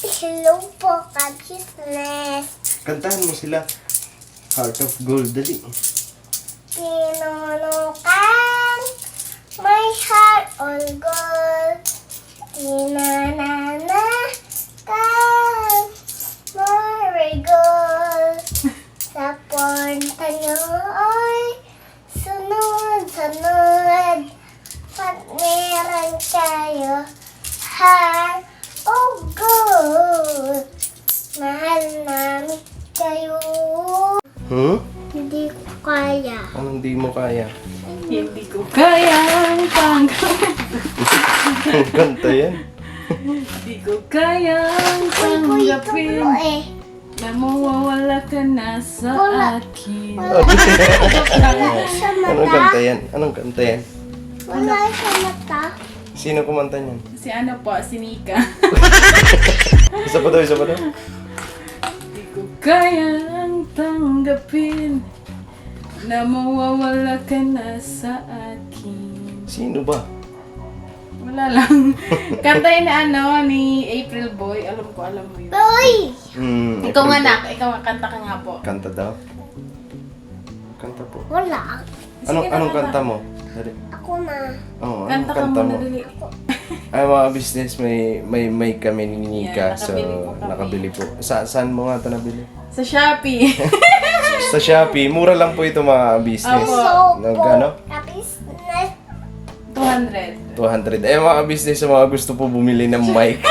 Hello po, ka-business. Kantahan mo sila. Heart of Gold, dali. Tinunukan my heart all gold. Tinananakan marigold. Sa punta niyo ay sunod-sunod. Pag meron kayo heart of gold. Mahal namin kayo. Hindi ko kaya. Anong di mo kaya? Hindi ko kayang tanggapin. Ang kanta yan. Hindi ko kayang tanggapin na mawawala ka na sa akin. Sa Anong mata. kanta yan? Anong kanta yan? Wala sa mata. Sino kumanta niyan? Si ano po, si Nika. Isa pa daw, isa pa daw. Hindi ko kayang tanggapin na mawawala ka na sa akin. Sino ba? Wala lang. Kanta yun na ano, ni April Boy. Alam mo yun. Boy! Ikaw nga nak, ikaw nga, kanta ka nga po. Kanta daw? Kanta po. Wala. Anong kanta mo? Dali. Ako na. Oo, anong Kanta ka kanta muna, mo? dali. Ay, mga business, may kami ni Nika. Yeah, So, nakabili po kami. nakabili po. Saan mo nga ito nabili? Sa Shopee. Sa Shopee. Mura lang po ito mga business. Opo. Ano? Ka-business. 200. 200. Eh, mga business, sa mga gusto po bumili ng mic.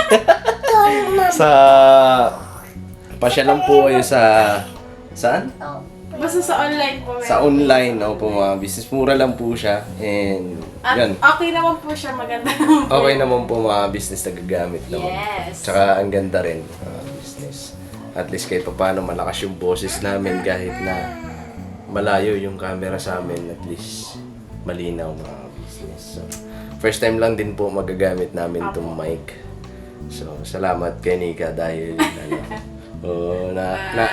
sa... Pasya lang po kayo sa... Saan? Basta sa online po. Sa online, no, po mga business. Mura lang po siya. And, At yan. okay naman po siya, maganda. Okay naman po mga business na gagamit naman. Yes. Tsaka ang ganda rin mga business. At least kahit paano malakas yung boses namin kahit na malayo yung camera sa amin. At least malinaw mga business. So, first time lang din po magagamit namin itong mic. So, salamat kay Nika dahil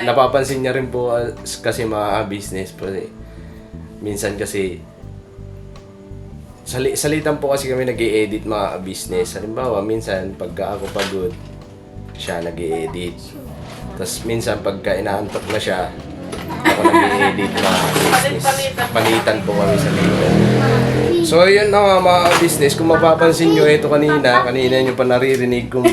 napapansin niya rin po kasi mga business po. Minsan kasi salitan po kasi kami nag-i-edit mga business. Halimbawa, minsan pagka ako pagod, siya nag-i-edit. Tapos minsan pagka inaantok na siya, ako nag-i-edit mga business. Palitan po kami sa litan. So yun na mga business, kung mapapansin nyo ito kanina nyo pa naririnig kung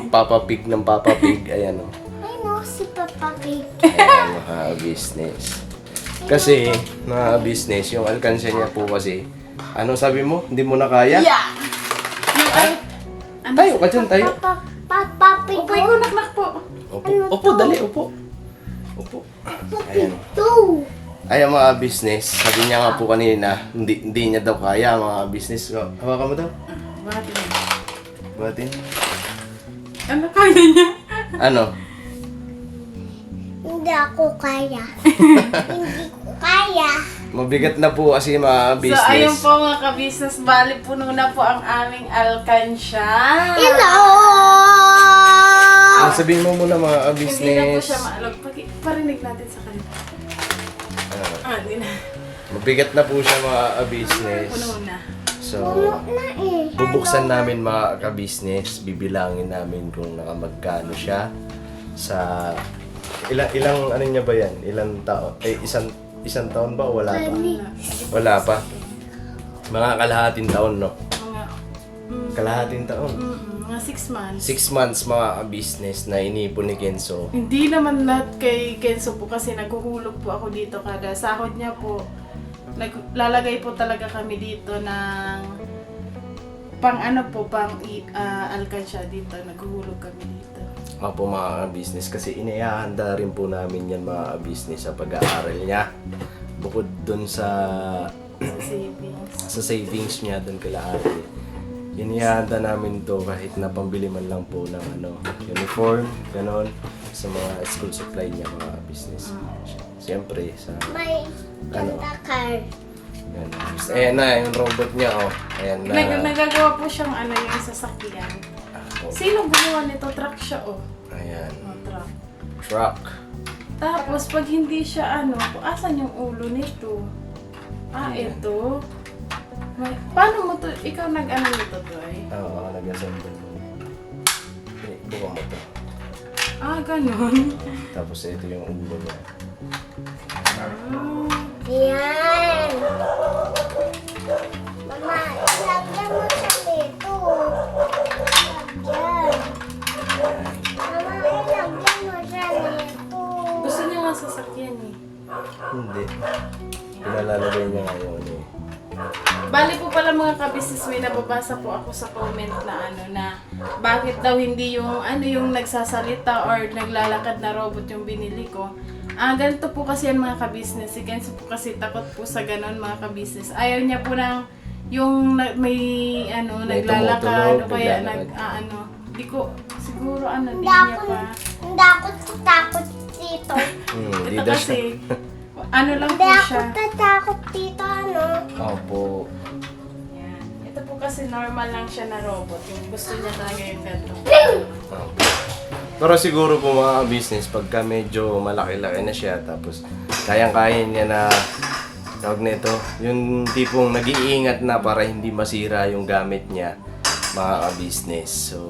papapig ng papapig. Ayan o. Ay no, si Papa Pig. Ayan mga business. Kasi mga business, yung alkansya niya po kasi, ano sabi mo? Hindi mo na kaya? Yeah! Yung ano? Tayo ka dyan, tayo. Papa Pig. Upo, ikaw naknak po. Upo, upo, dali, upo. Upo. Ayan. Two. Ayan mga business, sabi niya nga po kanina, hindi niya daw kaya mga business. Hawakan mo daw. Bakit? Batin. Ano kaya niya? Ano? Hindi ako kaya. Hindi ko kaya. Mabigat na po kasi mga business. So, ayun po mga ka-business, bali puno na po ang aming alkansya. Hello! Sabihin mo muna mga Hindi na po business. siya maalog. Parinig natin sa kanila. Hindi na. Mabigat na po siya mga business. Puno na. So, Na eh. bubuksan namin mga ka-business, bibilangin namin kung nakamagkano siya sa ilang ano niya ba yan? Ilang taon? Isang taon ba o wala pa? Wala pa. Mga kalahating taon, no? Mga, Kalahating taon. mga 6 months. 6 months mga business na inipon ni Kenzo. Hindi naman lahat kay Kenzo po kasi naghuhulog po ako dito kada sahod niya po. Naglalagay po talaga kami dito ng pang alkansya dito. Naghuhulog kami dito. Opo mga business kasi inihahanda rin po namin yan mga business sa pag-aaral niya. Bukod dun sa Savings. sa savings niya dun kala ate. Inihahanda namin to kahit na pambili man lang po ng uniform, ganon, sa mga school supply niya mga business. Siyempre sa May car. yan. Ayan na yung robot niya oh. Ayan na. Nagagawa po siyang yung sasakyan. Oh, Sino gumawa nito? Truck siya ayan. Truck. Truck. Tapos pag hindi siya asan yung ulo nito? Ito. Paano mo to? Ikaw nag-ano nito to eh? Oo, nag-assemble mo. Buka mo to. Ah, ganun. Tapos ito yung ulo niya. Yan. Mama, ilagyan mo siya dito. Ilagyan. Mama, ilagyan mo siya dito. Gusto niya nga sasakyan eh. Hindi. Pinalalagay niya ngayon eh. Bali po pala mga kabisnes, may nababasa po ako sa comment na na bakit daw hindi yung nagsasalita or naglalakad na robot yung binili ko. Ganito po kasi yan mga kabisnes. Si Kenzo po kasi takot po sa ganon mga kabisnes. Ayaw niya po yung may May naglalakad o tumutunog, kaya naglalakad. di ko siguro di Hindi niya ako, pa. hindi ako takot dito. Hindi Ito daw kasi siya. lang Hindi po ako siya. tatakot dito, ano? Opo. Yan. Ito po kasi normal lang siya na robot. Yung gusto niya talaga yung ganito. Opo. Pero siguro po mga business, pagka medyo malaki-laki na siya, tapos kayang-kaya niya na tawag nito, yung tipong nag-iingat na para hindi masira yung gamit niya, mga business. So,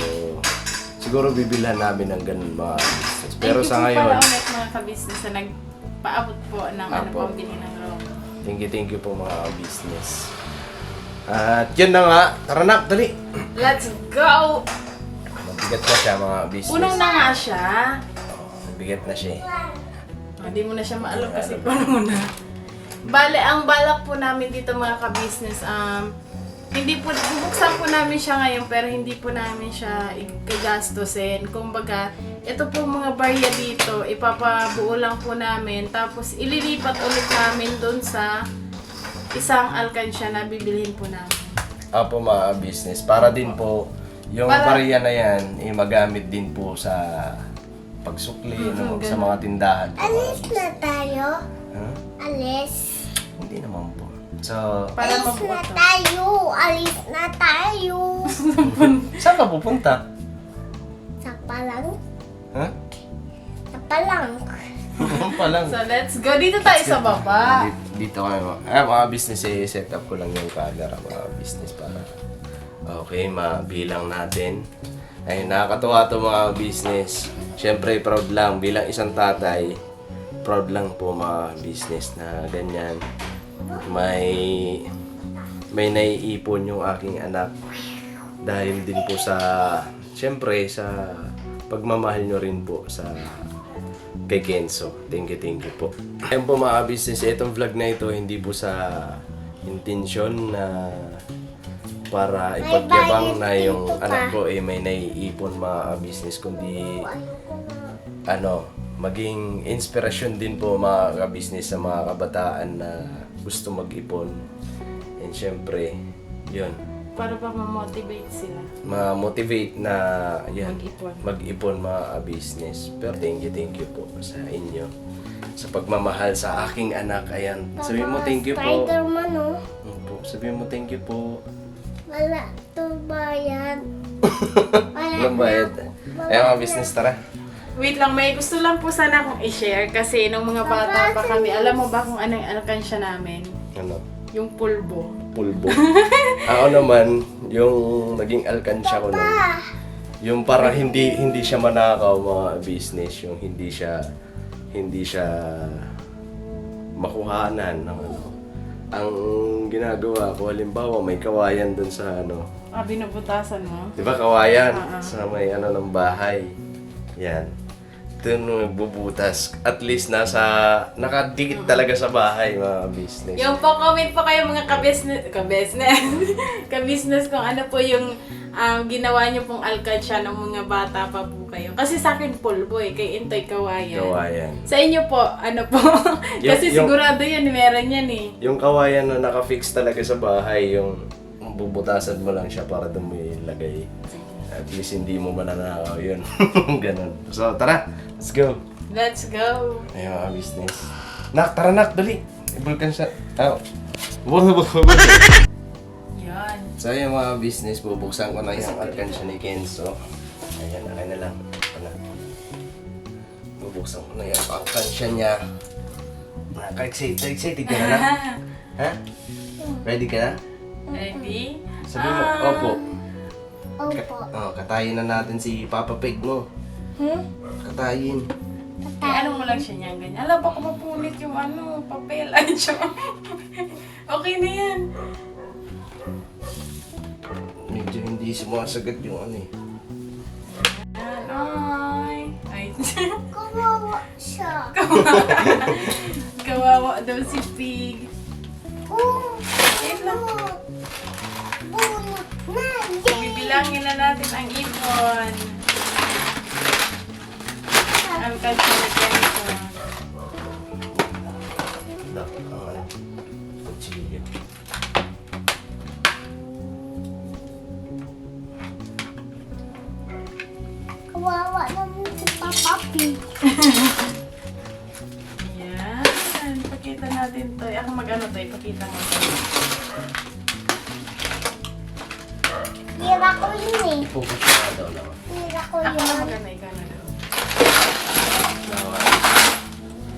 siguro bibilhan namin ng ganun mga business. Pero sa Thank you ngayon, po pala ulit mga kabisnes na nagpaabot po ng Apo. pambili ng robot. thank you po mga business. At yun na nga, tara na, dali! Let's go! Mabigat na siya mga business. Unang na nga siya. Mabigat na siya eh. Hindi mo na siya maalok kasi paano mo na. Bale, ang balak po namin dito mga kabisnes, hindi po, bubuksan po namin siya ngayon pero hindi po namin siya ikagastusin. Kumbaga, ito po mga barya dito, ipapabuo lang po namin. Tapos, ililipat ulit namin dun sa isang alkansya na bibilhin po namin. Apo mga business, para din po yung barya na yan, magamit din po sa pagsukli, no, sa mga tindahan. po, mga Alis business. na tayo. Huh? Alis. Hindi naman po. So, Para Alis na mabuo to. tayo. Alis na tayo. saan ka pupunta? Sa palang. Huh? Sa palang. pa lang. So, let's go. Dito tayo sa baba. Dito kayo. Mga business, set up ko lang yung camera, mga business para okay, mabilang natin. Ayun, nakakatuwa to mga business. Siyempre, proud lang. Bilang isang tatay, proud lang po mga business na ganyan. May naiipon yung aking anak. Dahil din po sa, siyempre, sa pagmamahal nyo rin po sa kay Kenzo. Thank you po. Ayun po mga business, itong vlog na ito hindi po sa intensyon na para ipagyabang na yung anak ko may naiipon mga business, kundi maging inspirasyon din po mga business sa mga kabataan na gusto mag-ipon. And syempre, yun, Para pa ma-motivate sila. ma-motivate na yan, Mag-ipon. mag-ipon mga business. Pero thank you po sa inyo sa pagmamahal sa aking anak. Ayan, sabihin mo thank you po. Spider-Man, oh. Sabihin mo thank you po. Wala to bayad. Walang bayad. Ayan mga business, tara. Wait lang, may gusto lang po sana akong i-share kasi nung mga bata pa kami, alam mo ba kung anong alkansya namin? Ano? Yung pulbo. Pulbo. Ako naman, yung naging alkansya ko nun, yung para hindi siya manakaw mga business, yung hindi siya makuhanan ng ano. Ang ginagawa ko, halimbawa may kawayan dun sa Binubutasan mo? di ba kawayan? Sa may ng bahay. Yan. Doon nagbubutas. At least nakadikit talaga sa bahay mga business. Yung po-comment po kayo mga ka-business kung ano po yung ginawa niyo pong alkansya ng mga bata pa po kayo. Kasi sa akin pulbo kay Intoy kawayan. Kawayan. Sa inyo po, ano po? Kasi sigurado yan, meron yan eh. Yung kawayan na nakafix talaga sa bahay, yung bubutasan mo lang siya para doon mo ilagay. At least hindi mo mananakaw yun. Ganun. So tara, let's go. Let's go! Ayun mga business. Nak, tara nak, dali. Ibulkan siya. Yan. So yung mga business, bubuksan ko na yung alkansya ni Kenzo. Ayan, akin na lang. Bubuksan ko na yung alkansya niya. Excited ka na na? Ha? Ready ka na? Ready? Sabi mo, opo. Opo. Katayin na natin si Papa Pig mo. Katayin. Eh, ano mo lang siya niyan, ganyan. Alam, baka mapunit yung ano, papel. Ay, siya. Okay na yan. Medyo hindi sumasagat yung ano eh. Ay. Ay. Kawawa siya. Kawawa daw si Pig. Wait lang. Bunot na. Bibilangin na natin ang ipon. Ang kalkulate ko. Kutsilyo. Kawawa naman si Papa Pig. Yan. Pakita natin to. Ako mag-ano to. Ipakita mo to. Hira ko yun eh. Focus na daw lang. Hira ko Ako na yun. mag-ano. Ikaw na daw.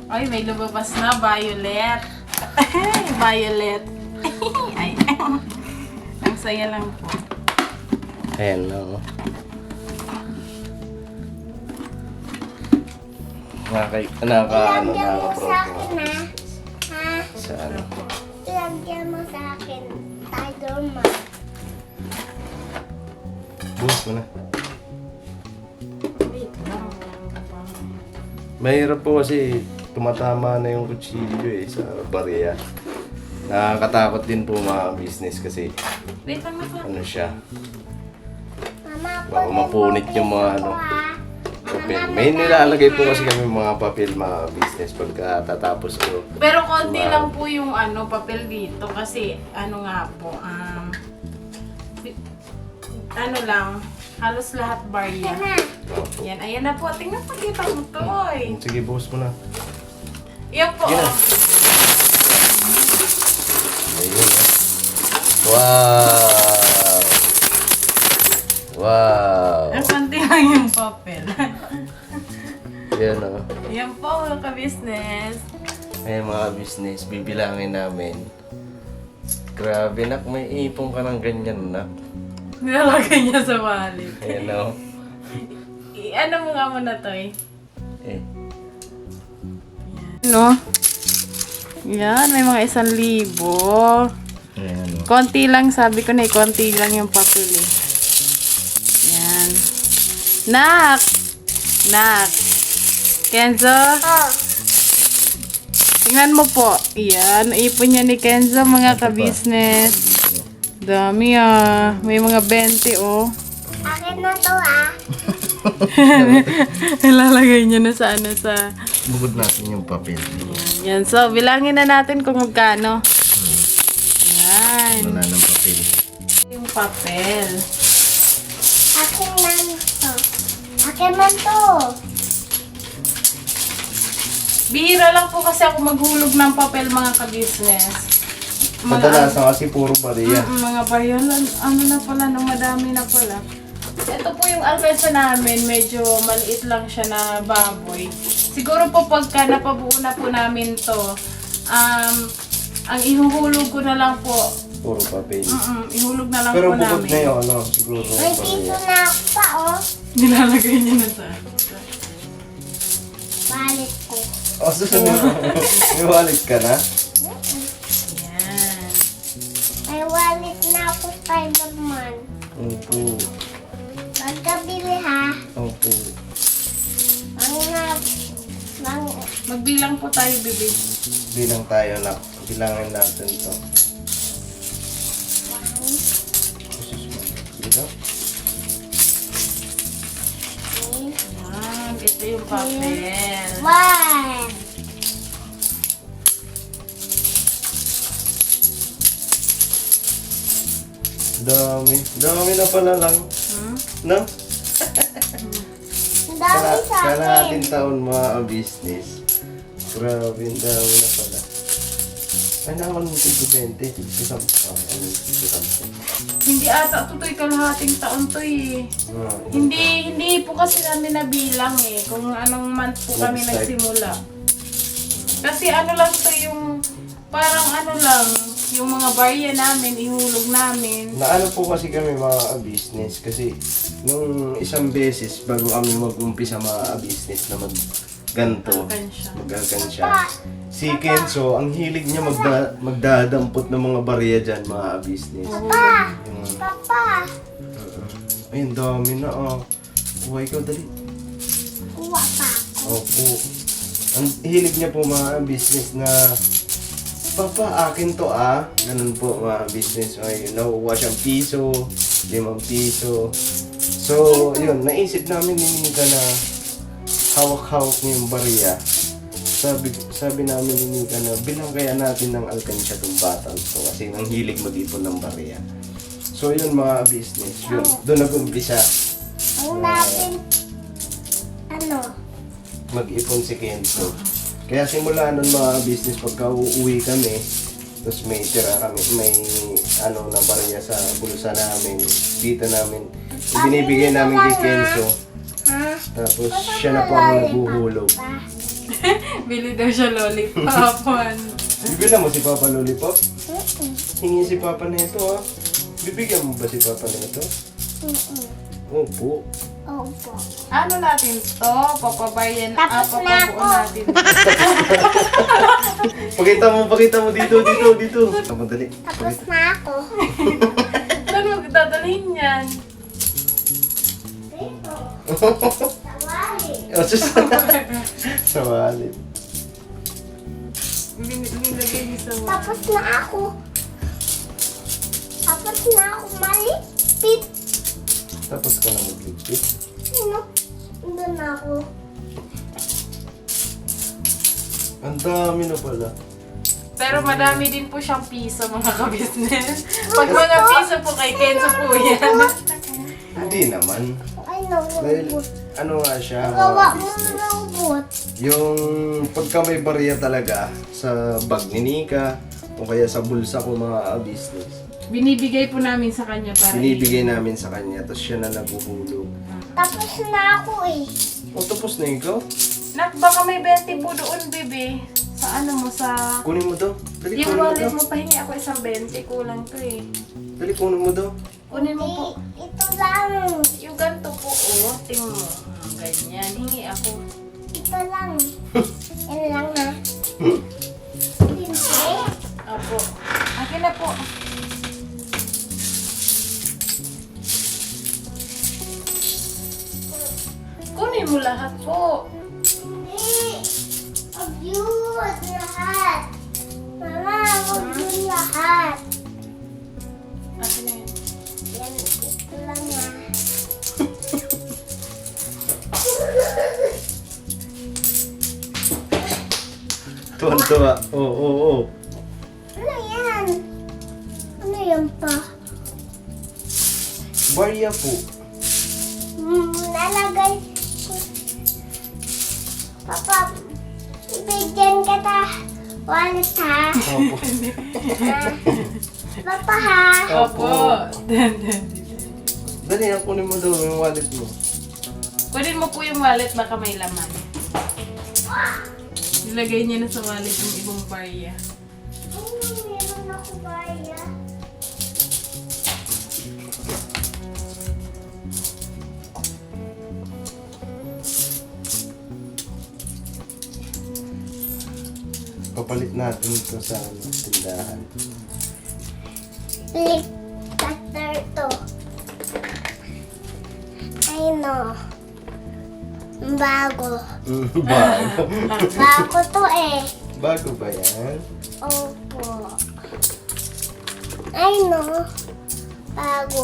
Ay, may lumabas na. Violet. Violet. Ay. Ang saya lang po. Ayan na oh. Ilagyan mo sa akin ha. Ha? Sa ano? Ilagyan mo sa akin. Spider-Man. Buhos mo na. Wait lang. Mahirap po kasi tumatama na yung kutsilyo eh sa bariya. Nakakatakot din po mga business kasi Wait lang na ano siya, Mama, baka mapunit yung mga ano, ha? papel. May nilalagay po kasi kami mga papel mga business pagka tatapos ko. Pero konti lang po yung ano papel dito kasi ano nga po ano lang halos lahat barya. Mama, Opo. Yan, ayan na po. Tingnan po kita mo to eh. Sige, buhos mo na. Yan po. Yan. Oh. Ayun. Wow! Wow! Ang konti lang yung papel. Yan o. Yan po mga ka-business. Ayan mga business, bibilangin namin. Grabe nak, may ipon ka ng ganyan nak. Nilalagay niya sa wallet. Ayan o. Ano mo nga muna to eh. Eh. No? Yan, may mga 1,000. Ayan o. Konti lang, sabi ko na eh, konti lang yung papel eh. Yan. Nak! Nak! Kenzo? oh, Tingnan mo po. Yan, ipon niya ni Kenzo mga ka-business. Dami ah. May mga 20 oh. akin na to ha. Ilalagay niya na sa ano sa... Bukod natin yung papel. Yan, so bilangin na natin kung magkano. Yan. Wala ng papel. Yung papel. Akin man to. Akin man to. Bihira lang po kasi ako maghulog ng papel mga ka-business. Kadalasan kasi puro bariya. Mga bayan, ano na pala, no, madami na pala. Ito po yung alpesa namin, medyo maliit lang siya na baboy. Siguro po pagka napabuo na po namin to, ang ihuhulog ko na lang po, Puro papel. ihulog na lang Pero po bukod namin. na yun, ano, siguro. May dito na ako pa oh. Nilalagay niya na sa... Balit ko. Oh, susunod. May wallet ka na? Yan. May wallet na ako Spider-Man. Opo. Pagkabili ha. Opo. Magbilang po tayo, bibig. Bilang tayo na. Bilangin natin to. Dito? Yan, ito yung papel. One. Dami. Dami na pala lang. No? Ang dami sa akin. Kalahating taon mga business. Grabe, ang dami na pala. Ay, naman mo ito 20. Isang, Hindi ata tutoy kalahating taon to eh. Hindi po kasi namin nabilang eh kung anong month po kami Website. nagsimula. Kasi ano lang to yung parang ano lang yung mga barya namin ihulog namin. Naano po kasi kami mga business kasi nung isang beses bago kami mag-umpisa mga business na ganto, Alkansya. mag-alkansya. Si Kenzo, ang hilig niya magdadampot ng mga barya dyan, mga business. Yung, Papa, ay, ang dami na Kuha ikaw, dali. kuha pa ako. Opo. Ang hilig niya po mga business na, Papa, akin to Ganun po mga business. Ay, nakukuha siyang piso, 5 piso. So, yun, naisip namin ni Nika na hawak-hawak niya yung barya. Sabi namin ni Nika na bilang kaya natin ng alkansya tong batang to kasi ang hilig mag-ipon ng barya. So, yun mga business. Yun, doon nag-umpisa Ang natin, mag-ipon si Kenzo. Kaya simula nun mga business, pagka uuwi kami, tapos may tira kami, may na barya sa bulsa namin, dito namin, ibinibigay namin kay Kenzo. ha? Tapos siya na po ang naghuhulog. Bili daw siya lollipop. Bibigyan mo si Papa Lollipop? Mm-mm. Hingi si Papa nito Bibigyan mo ba si Papa nito? Mm-mm. Opo. Opo. Ano natin to? Papabayan, Tapos na papabuo ako. natin. Pakita mo dito. Madali. Tapos na ako. Saan mo dadalhin yan? Dito. Tawali. Sa wallet. Nilagay niyo sa Tapos na ako. Tapos na ako malipit. Tapos ka na magligpit. Doon ako. Ang dami na pala. Pero madami din po siyang piso mga ka-business. Pag mga piso po kay Kenzo po yan. Hindi naman. Ay, Dahil, naubot. ano nga siya, Gawa mga mo business. naubot. Yung pagka may barya talaga sa bag ni Nika o kaya sa bulsa ko mga business, Binibigay po namin sa kanya para binibigay namin sa kanya tapos siya na naguhulog. Tapos na ako eh. O tapos na ikaw? Nak, baka may 20 po doon, bebe. Sa ano mo, sa... Kunin mo daw. Dali, Yung kunin mo wallet daw. mo, pahingi ako isang 20. Kulang to eh. Dali, kunin mo daw. Kunin mo po. Ito lang. Yung ganito po, tingnan mo. Ganyan, hingi ako. Ito lang. Yan lang ha. Hindi. Opo. Akin na po. Kunin mo lahat po. Hindi. Huwag yun lahat. Mama, huwag yun lahat. Akin na yun. Yan, ito lang ha. Tuwan-tuwa. Oo. Ano yan? Ano yan pa? Barya po. Nalagay ko. Papa, bigyan kita wallet ha. Opo. Papa ha. Opo. Dali, kunin mo daw yung wallet mo. Kunin mo po yung wallet, baka may laman. Nilagay niya na sa wallet yung ibang barya. Ay, meron ako baya. Papalit natin ito sa tindahan. Flip cutter to. Ay no. Bago. Bago. Bago to eh. Bago ba yan? Opo. Ay no. Bago.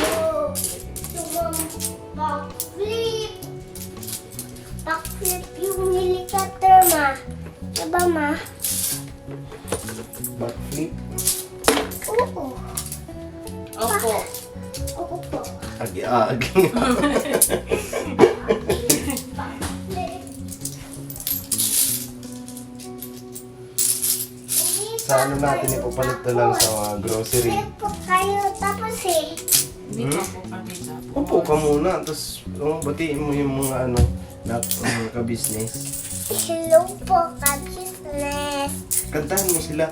Oh, backflip. Backflip yung helicopter ma. Diba ma? Backflip. Oo. Opo. Oo po. Agi-agi. Sa ano natin ipapalit na lang sa mga grocery. Flip po kayo tapos eh. Hindi pa po kami na po. Upo ka muna, tapos batiin mo yung mga mga ka-business. Hello po, ka-business. Kantahan mo sila.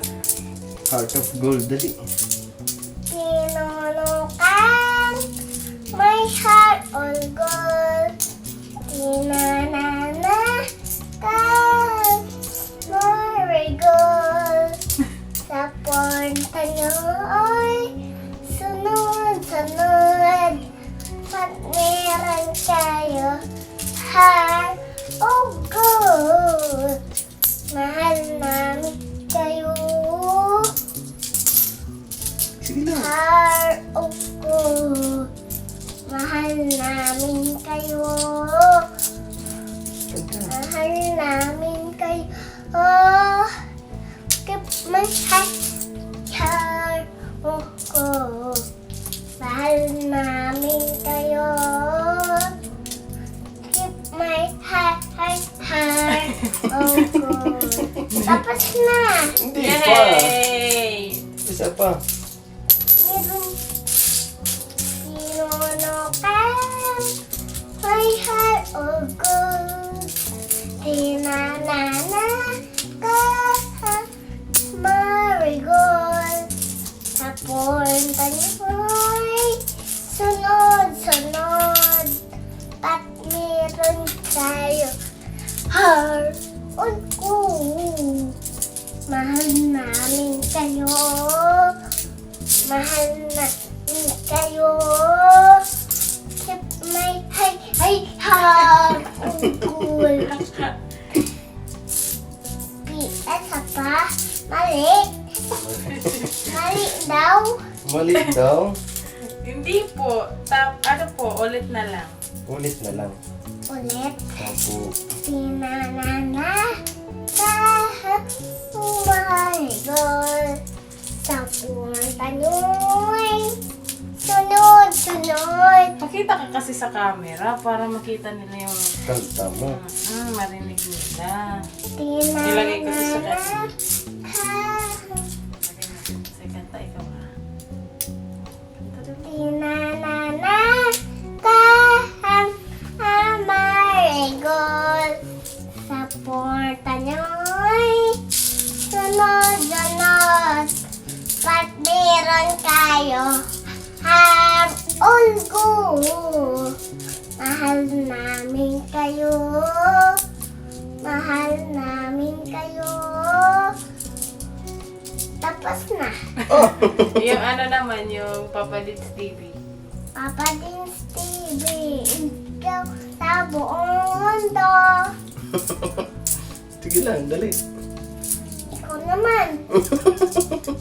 Heart of gold, dali. Tinunukan my heart all gold. Tinananakan marigold. Sa punta niyo ay sunod-sunod. Pag meron kayo heart of gold. Mahal namin kayo. Sige lang. Heart of gold. Mahal namin kayo. Kanta. Mahal namin kayo. Keep my heart of gold. Mahal namin kayo. Keep my heart of gold. Tapos na. Hindi pa. Yay! Isa pa. Meron pinunukan my heart of gold. Tinananakan marigold. Sa punta niyo'y sunod-sunod. At meron tayo heart of gold. Mahal namin kayo. Mahal namin kayo. Keep my heart of gold. PS pa? Mali. Mali daw. Mali daw. Hindi po. Ano po, ulit na lang. Ulit na lang. Ulit. Opo. Tinanana sa marigold. Sa punta niyo'y sunod-sunod. Pakita ka kasi sa camera para makita nila yung Kanta mo. marinig nila. Ilagay ko sa Tinanana Sige, kanta ikaw ha. Tinananakan ang marigold. Sa porta niyo'y sunod-sunod. Pag meron kayo heart all gold. Mahal namin kayo. Mahal namin kayo. Tapos na. Yung ano naman, yung Papa Dits TV. Papa Dins TV, ikaw sa buong mundo. Sige lang, dali. Ikaw naman.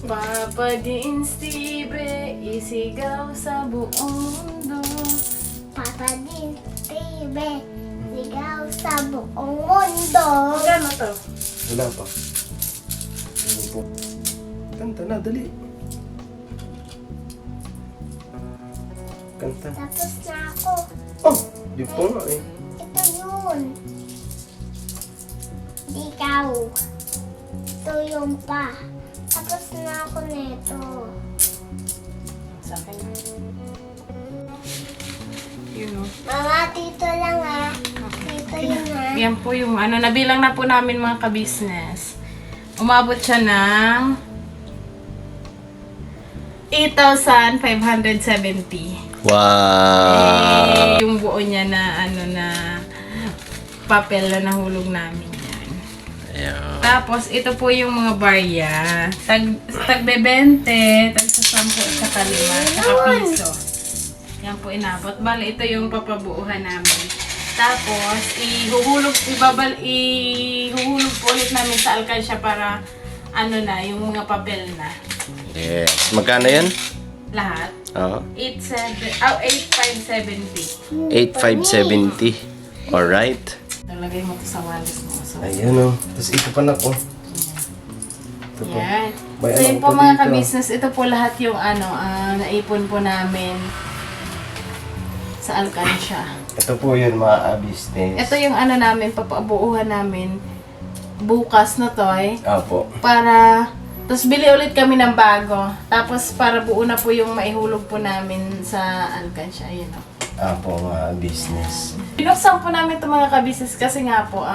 Papa Dins TV, isigaw sa buong mundo. Papa Dins TV, ikaw sa buong mundo. Magkano to? Wala pa. Ano po? Kanta na, dali. Kanta. Tapos na ako. Oh! Di pa nga eh. Ito yun. Di ikaw. Ito yung pa. Tapos na ako nito. Sa akin. Yun o. Mama, dito lang ah. Dito yun ah. Yan po yung ano, nabilang na po namin mga ka-business. Umabot siya ng 8,570. Wow! Yung buo niya na ano na papel na nahulog namin yan. Ayan. Tapos ito po yung mga barya. Tagbe 20, tag sa 10 at saka 5, saka piso. Yan po inabot. Bale, ito yung papabuuhan namin. Tapos, ihuhulog po ulit namin sa alkansya para ano na, yung mga papel na. Yes. Magkano yan? Lahat. Oo. 8,570. 8,570. Alright. Nalagay mo ito sa walis mo. So, Ayan o. Tapos ito pa na po. Ito po. yan. May So, ano yun po pa mga dito. ka-business, ito po lahat yung ano, naipon po namin sa alkansya. Ito po yun mga business. Ito yung ano namin, papabuuhan namin bukas na to Apo. para, tapos bili ulit kami ng bago. Tapos para buo na po yung maihulog po namin sa alkansya. Ayan o. Apo mga business. Binuksan po namin itong mga ka-business kasi nga po,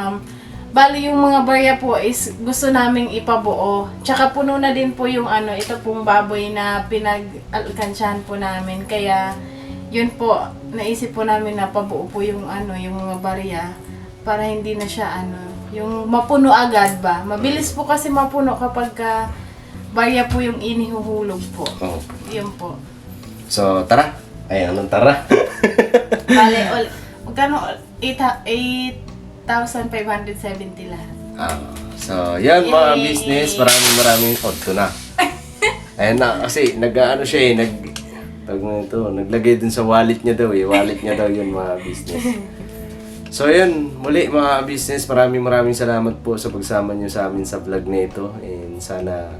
Bali yung mga barya po is gusto naming ipabuo. Tsaka puno na din po yung ito pong baboy na pinag-alkansyahan po namin. Kaya yun po, naisip po namin na pabuo po yung yung mga barya para hindi na siya yung mapuno agad ba. Mabilis po kasi mapuno kapag barya po yung inihuhulog po. Oh. Yun po. So, tara. Ay, anong tara? Bale, magkano? 8,570 lahat. So, yan mga Yay! business. Maraming ito na. Ayan na, kasi siya naglagay dun sa wallet niya daw Wallet niya daw yun mga business. So, yun. Muli mga business, maraming salamat po sa pagsama niyo sa amin sa vlog na ito. And sana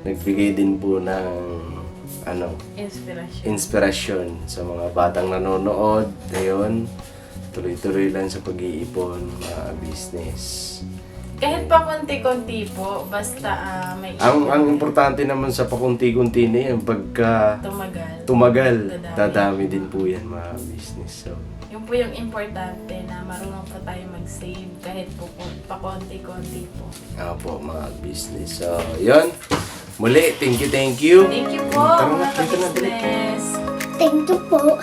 nagbigay din po ng inspirasyon sa mga batang nanonood. Ayun, tuloy-tuloy lang sa pag-iipon, mga business. Kahit pa konti-konti po, basta may Ang importante naman sa pakunti-kunti na yan, pagka tumagal, dadami din po yan, mga business. So, yun po yung importante na marunong po tayo mag-save kahit po pa konti-konti po. po mga business. So, yun. Muli, thank you. Thank you po Tara na, mga dito na, business. Thank you po.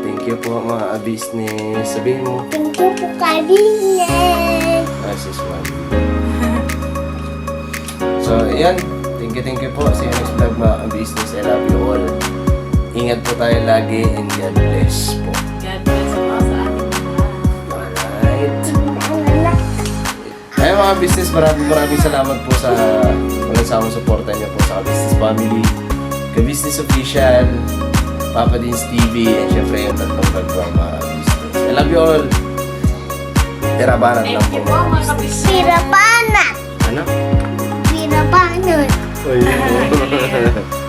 Thank you po mga business. Sabihin mo. Thank you po kay business. Sis Mami. So, ayan. Thank you po. See you next vlog mga business. I love you all. Ingat po tayo lagi and God bless po. God bless po sa ating Alright. Ayun mga business, maraming salamat po sa walang samang suporta niyo po sa Business Family, Business Official, Papa Dins TV, and syempre yung tatlong vlog po mga business. I love you all. Tirabanan lang Thank po. you po mga business. Pirapanat. Ano? Pirapanat. Oh, yeah.